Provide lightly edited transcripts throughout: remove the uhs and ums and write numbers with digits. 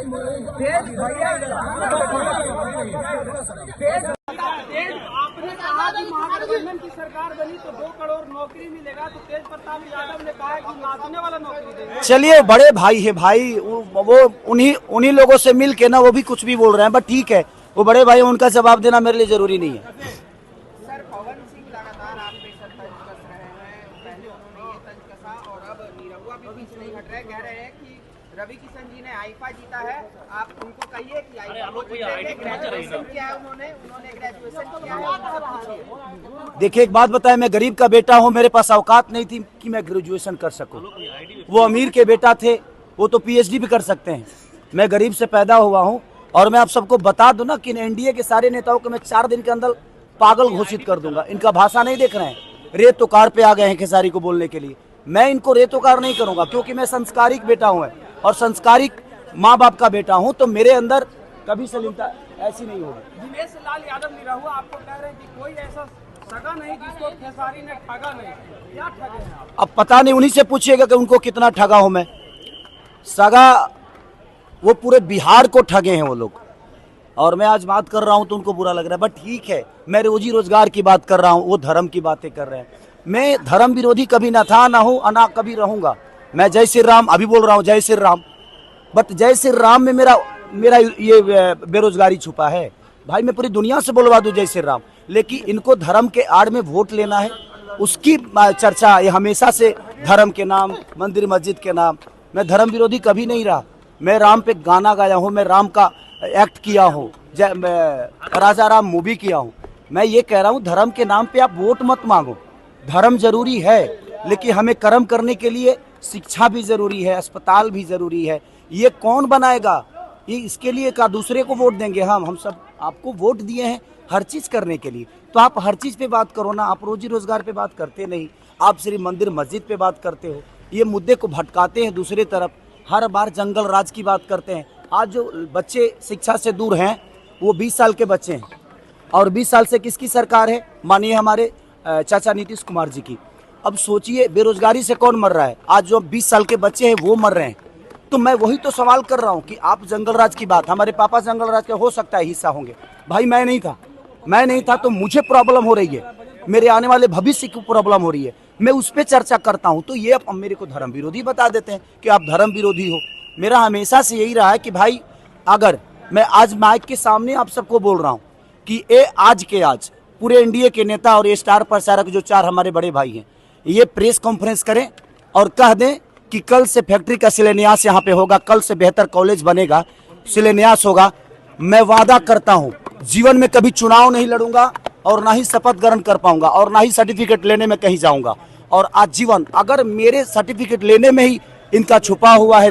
आपने कहा कि महागठबंधन की सरकार बनी तो 2 करोड़ नौकरी मिलेगा, तो तेज प्रताप यादव ने कहा कि नाचने वाला नौकरी देगा। चलिए, बड़े भाई है भाई, वो उन्हीं लोगों से मिल के ना वो भी कुछ भी बोल रहे हैं, बट ठीक है, वो बड़े भाई, उनका जवाब देना मेरे लिए जरूरी नहीं है। सर, पवन सिंह लगातार आप पे तंज कस रहे हैं, पहले उन्होंने ये तंज कसा और अब निरहुआ भी पीछे नहीं हट रहे, कह रहे हैं कि रवि किशन जी ने आईफा जीता है, आप उनको कहिए कि आईफा को जीतेंगे। ग्रेजुएशन किया है उन्होंने ग्रेजुएशन किया है। देखिए, एक बात बताए, मैं गरीब का बेटा हूँ, मेरे पास औकात नहीं थी कि मैं ग्रेजुएशन कर सकूं। वो अमीर के बेटा थे, वो तो पीएचडी भी कर सकते हैं। मैं गरीब से पैदा हुआ हूँ, और मैं आप सबको बता दूं ना कि एनडीए के सारे नेताओं को मैं 4 दिन के अंदर पागल घोषित कर दूंगा। इनका भाषा नहीं देख रहे हैं, रेत कार पे आ गए हैं खेसारी को बोलने के लिए। मैं इनको रेतोकार नहीं करूंगा, क्योंकि मैं संस्कारिक बेटा हूँ और संस्कारिक माँ बाप का बेटा हूँ, तो मेरे अंदर कभी सलीमता ऐसी नहीं होगी। दिनेश लाल यादव निरहुआ आपको कह रहे हैं कि कोई ऐसा सगा नहीं जिसको खेसारी ने ठगा नहीं, क्या ठगे हैं आप? अब पता नहीं, उन्हीं से पूछिएगा कि उनको कितना ठगा हूं मैं। सगा वो पूरे बिहार को ठगे हैं वो लोग, और मैं आज बात कर रहा हूं तो उनको बुरा लग रहा है, बट ठीक है, मैं रोजी रोजगार की बात कर रहा हूं, वो धर्म की बातें कर रहे हैं। मैं धर्म विरोधी कभी ना था, ना हूं, ना कभी रहूंगा। मैं जय श्री राम अभी बोल रहा हूं, जय श्री राम, बट जय श्री राम में मेरा ये बेरोजगारी छुपा है। भाई, मैं पूरी दुनिया से बोलवा दूं जय श्री राम, लेकिन इनको धर्म के आड़ में वोट लेना है, उसकी चर्चा ये हमेशा से धर्म के नाम, मंदिर मस्जिद के नाम। मैं धर्म विरोधी कभी नहीं रहा। मैं राम पे गाना गाया हूँ, मैं राम का एक्ट किया हूँ, राजा राम मूवी किया हूँ। मैं ये कह रहा हूँ, धर्म के नाम पे आप वोट मत मांगो। धर्म जरूरी है, लेकिन हमें कर्म करने के लिए शिक्षा भी जरूरी है, अस्पताल भी जरूरी है। ये कौन बनाएगा? ये इसके लिए का दूसरे को वोट देंगे? हम सब आपको वोट दिए हैं हर चीज करने के लिए, तो आप हर चीज पे बात करो ना। आप रोजी रोजगार पे बात करते नहीं, आप सिर्फ मंदिर मस्जिद पे बात करते हो। ये मुद्दे को भटकाते हैं दूसरी तरफ, हर बार जंगल राज की बात करते हैं। आज जो बच्चे शिक्षा से दूर हैं वो 20 साल के बच्चे हैं, और 20 साल से किसकी सरकार है? मानिए हमारे चाचा नीतीश कुमार जी की। अब सोचिए, बेरोजगारी से कौन मर रहा है? आज जो 20 साल के बच्चे हैं वो मर रहे हैं। तो मैं वही तो सवाल कर रहा हूँ कि आप जंगल राज की बात, हमारे पापा जंगल राज के हो सकता है हिस्सा होंगे, भाई मैं नहीं था, तो मुझे प्रॉब्लम हो रही है, मेरे आने वाले भविष्य की प्रॉब्लम हो रही है, मैं उस पर चर्चा करता हूँ। तो ये अब मेरे को धर्म विरोधी बता देते हैं कि आप धर्म विरोधी हो। मेरा हमेशा से यही रहा है कि भाई, अगर मैं आज माइक के सामने आप सबको बोल रहा हूँ कि आज पूरे एनडीए के नेता और ये स्टार प्रचारक जो 4 हमारे बड़े भाई हैं, ये प्रेस कॉन्फ्रेंस करें और कह दें कि कल से फैक्ट्री का शिलान्यास यहाँ पे होगा, कल से बेहतर कॉलेज बनेगा, शिलान्यास होगा। मैं वादा करता हूँ, जीवन में कभी चुनाव नहीं लड़ूंगा, और ना ही शपथ ग्रहण कर पाऊंगा, और ना ही सर्टिफिकेट लेने में कहीं जाऊंगा। और आजीवन अगर मेरे सर्टिफिकेट लेने में ही इनका छुपा हुआ है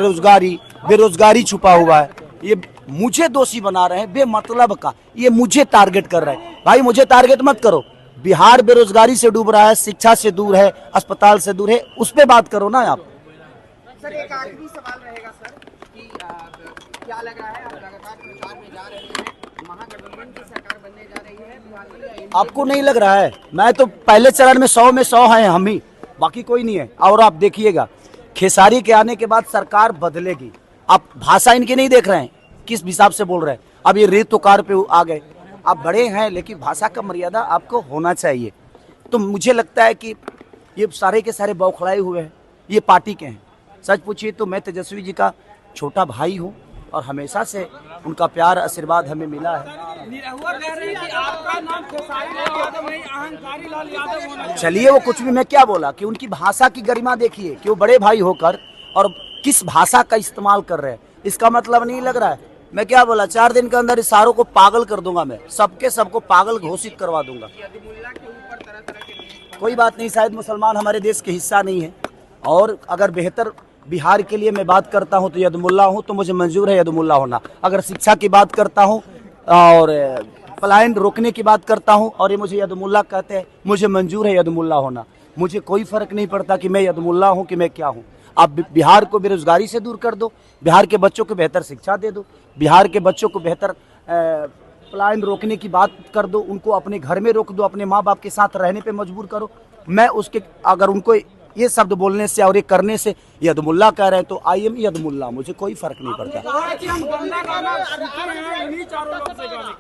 बेरोजगारी छुपा हुआ है, ये मुझे दोषी बना रहे हैं बेमतलब का, ये मुझे टारगेट कर रहे हैं। भाई, मुझे टारगेट मत करो। बिहार बेरोजगारी से डूब रहा है, शिक्षा से दूर है, अस्पताल से दूर है, उस पर बात करो ना आप। सर, एक आखिरी सवाल रहेगा सर कि क्या लग रहा है, आप लगातार प्रचार में जा रहे हैं, महागठबंधन की सरकार बनने जा रही है बिहार में? आपको नहीं लग रहा है? मैं तो पहले चरण में 100 में 100 हैं हम ही, बाकी कोई नहीं है। और आप देखिएगा, खेसारी के आने के बाद सरकार बदलेगी। आप भाषा इनकी नहीं देख रहे हैं, किस हिसाब से बोल रहे हैं। अब ये रेत तो कार पे आ गए। आप बड़े हैं, लेकिन भाषा का मर्यादा आपको होना चाहिए। तो मुझे लगता है कि ये सारे के सारे बौखलाए हुए हैं, ये पार्टी के हैं। सच पूछिए तो मैं तेजस्वी जी का छोटा भाई हूँ, और हमेशा से उनका प्यार आशीर्वाद हमें मिला है। निरहुआ कह रहे हैं कि आपका नाम खेसारी लाल यादव नहीं, अहंकारी लाल यादव होना चाहिए। चलिए, वो कुछ भी, मैं क्या बोला कि उनकी भाषा की गरिमा देखिए कि वो बड़े भाई होकर और किस भाषा का इस्तेमाल कर रहे हैं। इसका मतलब नहीं लग रहा है। मैं क्या बोला, 4 दिन के अंदर इस सारों को पागल कर दूंगा, मैं सबको पागल घोषित करवा दूंगा। कोई बात नहीं, शायद मुसलमान हमारे देश के हिस्सा नहीं है, और अगर बेहतर बिहार के लिए मैं बात करता हूं तो यदमुल्ला हूं, तो मुझे मंजूर है यदमुल्ला होना। अगर शिक्षा की बात करता हूं और पलायन रोकने की बात करता हूं और ये मुझे यदमुल्ला कहते हैं, मुझे मंजूर है यदमुल्ला होना। मुझे कोई फर्क नहीं पड़ता कि मैं यदमुल्ला हूं कि मैं क्या हूं। आप बिहार को बेरोजगारी से दूर कर दो, बिहार के बच्चों को बेहतर शिक्षा दे दो, बिहार के बच्चों को बेहतर पलायन रोकने की बात कर दो, उनको अपने घर में रोक दो, अपने माँ बाप के साथ रहने पे मजबूर करो। मैं उसके, अगर उनको ये शब्द बोलने से और ये करने से यदमुल्ला कह रहे हैं तो आई एम यदमुल्ला, मुझे कोई फर्क नहीं पड़ता।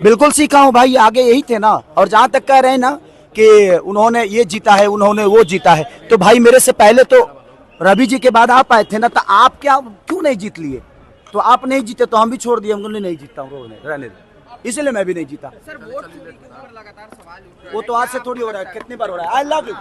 बिल्कुल सीखा हूँ भाई, आगे यही थे ना। और जहाँ तक कह रहे हैं ना कि उन्होंने ये जीता है, उन्होंने वो जीता है, तो भाई मेरे से पहले तो रवि जी के बाद आप आए थे ना, तो आप क्या क्यों नहीं जीत लिए? तो आप नहीं जीते तो हम भी छोड़ दिए, हम नहीं जीता हूँ, रहने दे, इसलिए मैं भी नहीं जीता। सर वोट चोरी के ऊपर लगातार सवाल उठ रहा है। वो तो आज से थोड़ी हो रहा है, कितनी बार हो रहा है। I love you.